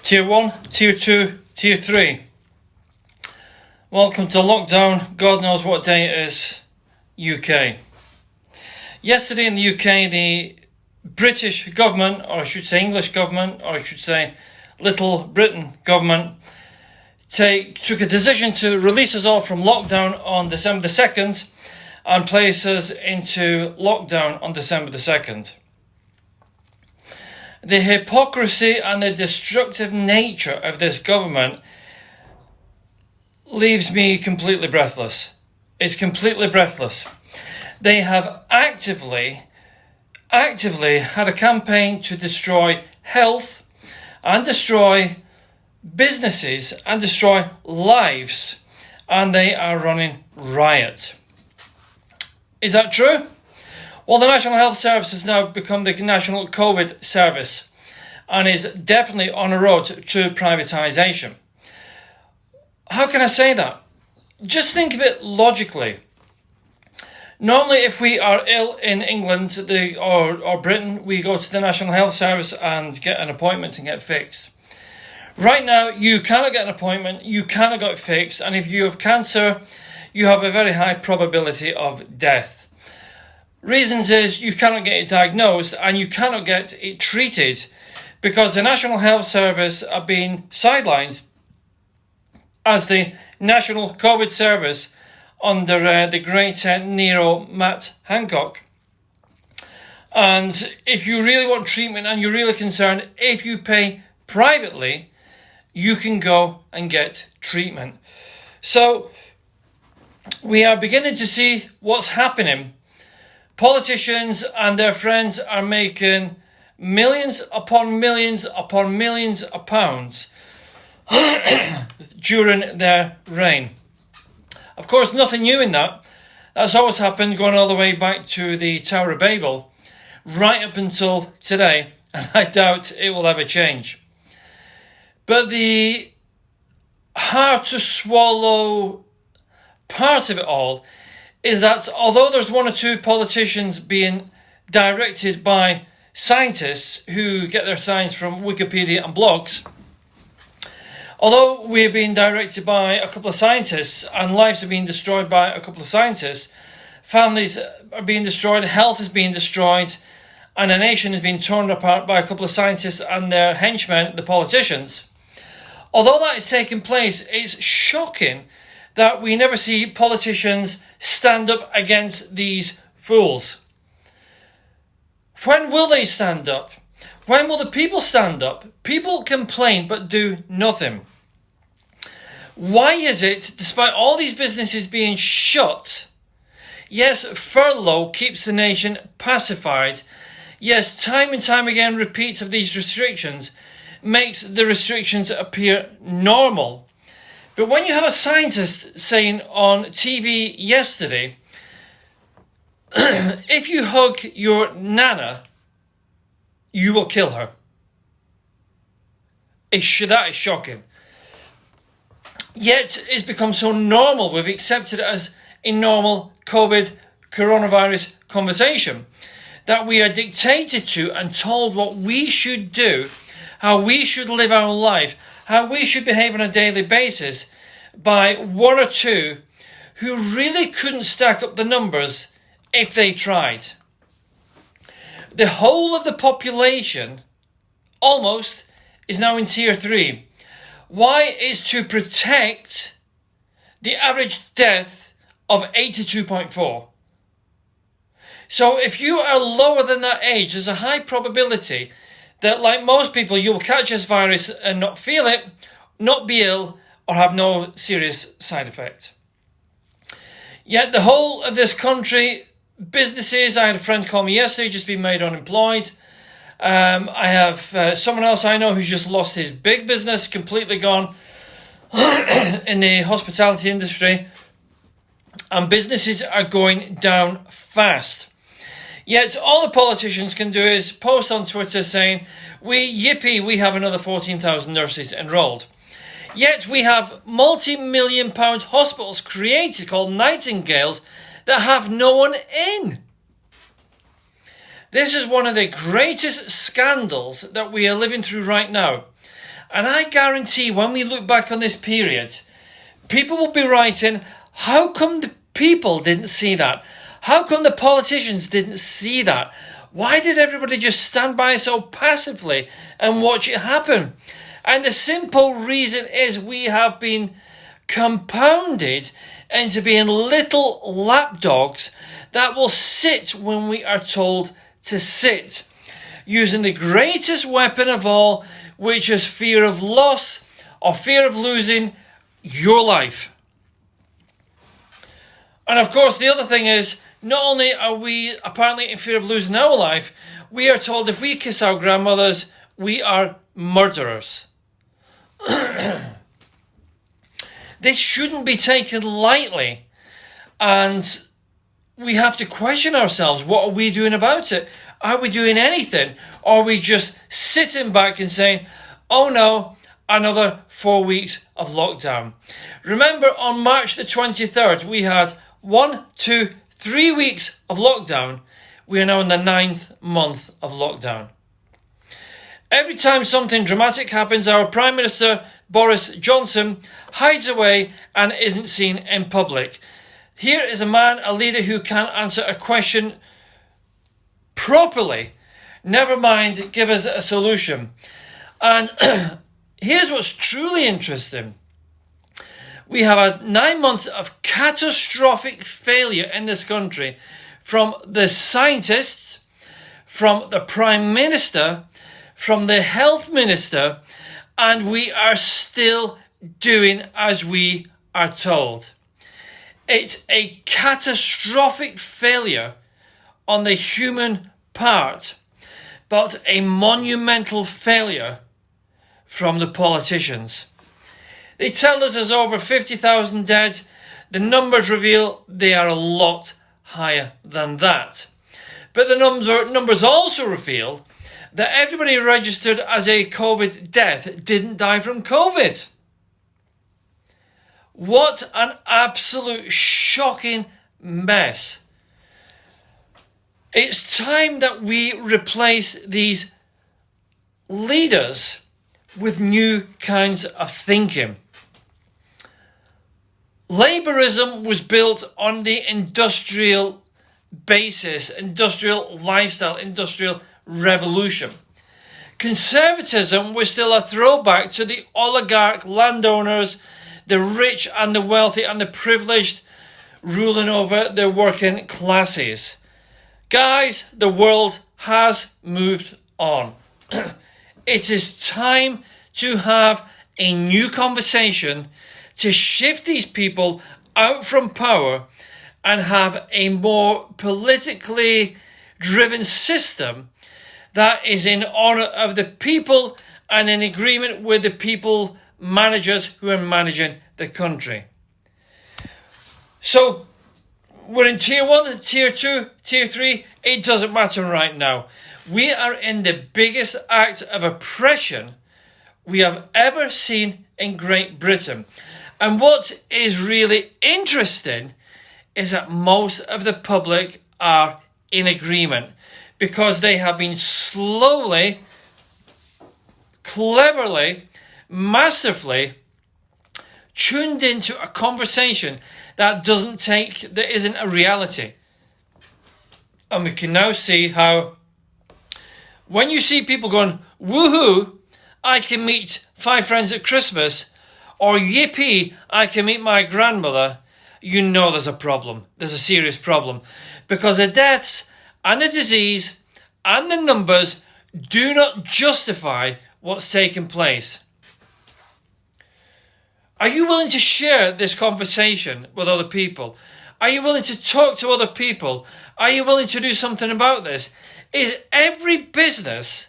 Tier 1, Tier 2, Tier 3. Welcome to lockdown. God knows what day it is, UK. Yesterday in the UK, the British government, or I should say English government, or I should say Little Britain government, took a decision to release us all from lockdown on December the 2nd and place us into lockdown on December the 2nd. The hypocrisy and the destructive nature of this government leaves me completely breathless. It's completely breathless. They have actively had a campaign to destroy health and destroy businesses and destroy lives, and they are running riot. Is that true? Well, the National Health Service has now become the National COVID Service and is definitely on a road to privatisation. How can I say that? Just think of it logically. Normally, if we are ill in England or Britain, we go to the National Health Service and get an appointment and get fixed. Right now, you cannot get an appointment, you cannot get fixed, and if you have cancer, you have a very high probability of death. Reasons is you cannot get it diagnosed and you cannot get it treated because the National Health Service are being sidelined as the National COVID Service under the great Nero Matt Hancock. And if you really want treatment and you're really concerned, if you pay privately, you can go and get treatment. So we are beginning to see what's happening. Politicians and their friends are making millions upon millions upon millions of pounds during their reign. Of course, nothing new in that. That's always happened, going all the way back to the Tower of Babel, right up until today, and I doubt it will ever change. But the hard to swallow part of it all is that although there's one or two politicians being directed by scientists who get their science from Wikipedia and blogs, although we're being directed by a couple of scientists and lives are being destroyed by a couple of scientists, families are being destroyed, health is being destroyed, and a nation is being torn apart by a couple of scientists and their henchmen, the politicians. Although that is taking place, it's shocking that we never see politicians stand up against these fools. When will they stand up? When will the people stand up? People complain but do nothing. Why is it, despite all these businesses being shut, yes, furlough keeps the nation pacified, yes, time and time again repeats of these restrictions makes the restrictions appear normal. But when you have a scientist saying on TV yesterday, if you hug your nana, you will kill her. That is shocking. Yet it's become so normal, we've accepted it as a normal coronavirus conversation, that we are dictated to and told what we should do, how we should live our life, how we should behave on a daily basis by one or two who really couldn't stack up the numbers if they tried. The whole of the population, almost, is now in Tier 3. Why? It's to protect the average death of 82.4. So if you are lower than that age, there's a high probability that, like most people, you will catch this virus and not feel it, not be ill, or have no serious side effect. Yet the whole of this country, businesses, I had a friend call me yesterday, just been made unemployed. I have someone else I know who's just lost his big business, completely gone in the hospitality industry. And businesses are going down fast. Yet all the politicians can do is post on Twitter saying, we have another 14,000 nurses enrolled. Yet we have multi-million pound hospitals created called Nightingales that have no one in. This is one of the greatest scandals that we are living through right now. And I guarantee when we look back on this period, people will be writing, how come the people didn't see that? How come the politicians didn't see that? Why did everybody just stand by so passively and watch it happen? And the simple reason is we have been compounded into being little lapdogs that will sit when we are told to sit, using the greatest weapon of all, which is fear of loss or fear of losing your life. And of course, the other thing is, not only are we apparently in fear of losing our life, we are told if we kiss our grandmothers, we are murderers. This shouldn't be taken lightly. And we have to question ourselves, what are we doing about it? Are we doing anything? Or are we just sitting back and saying, oh no, another 4 weeks of lockdown? Remember, on March the 23rd, we had 3 weeks of lockdown. We are now in the 9th month of lockdown. Every time something dramatic happens, our Prime Minister, Boris Johnson, hides away and isn't seen in public. Here is a man, a leader who can't answer a question properly. Never mind, give us a solution. And here's what's truly interesting. We have had 9 months of catastrophic failure in this country from the scientists, from the Prime Minister, from the Health Minister, and we are still doing as we are told. It's a catastrophic failure on the human part, but a monumental failure from the politicians. They tell us there's over 50,000 dead. The numbers reveal they are a lot higher than that. But the numbers also reveal that everybody registered as a COVID death didn't die from COVID. What an absolute shocking mess. It's time that we replace these leaders with new kinds of thinking. Labourism was built on the industrial basis, industrial lifestyle, industrial revolution. Conservatism was still a throwback to the oligarch landowners, the rich and the wealthy and the privileged ruling over the working classes. Guys, the world has moved on. It is time to have a new conversation to shift these people out from power and have a more politically driven system that is in honour of the people and in agreement with the people managers who are managing the country. So we're in tier 1, tier 2, tier 3. It doesn't matter right now. We are in the biggest act of oppression we have ever seen in Great Britain. And what is really interesting is that most of the public are in agreement because they have been slowly, cleverly, masterfully tuned into a conversation that isn't a reality. And we can now see how when you see people going, woohoo, I can meet 5 friends at Christmas, or yippee, I can meet my grandmother, you know there's a problem. There's a serious problem. Because the deaths and the disease and the numbers do not justify what's taken place. Are you willing to share this conversation with other people? Are you willing to talk to other people? Are you willing to do something about this? Is every business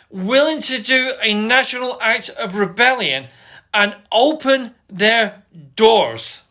willing to do a national act of rebellion and open their doors?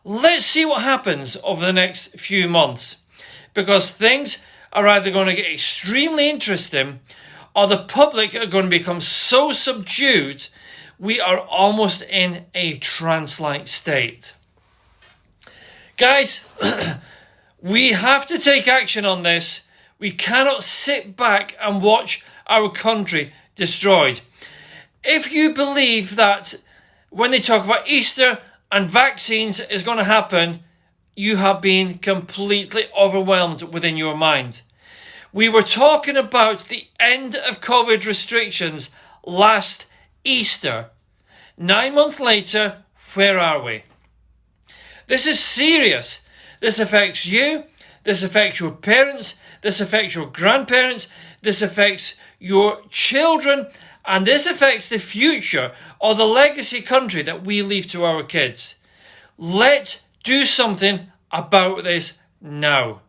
Let's see what happens over the next few months, because things are either going to get extremely interesting or the public are going to become so subdued we are almost in a trance-like state. Guys, we have to take action on this. We cannot sit back and watch our country destroyed. If you believe that when they talk about Easter and vaccines is going to happen, you have been completely overwhelmed within your mind. We were talking about the end of COVID restrictions last Easter. 9 months later, where are we? This is serious. This affects you. This affects your parents. This affects your grandparents. This affects your children. And this affects the future or the legacy country that we leave to our kids. Let's do something about this now.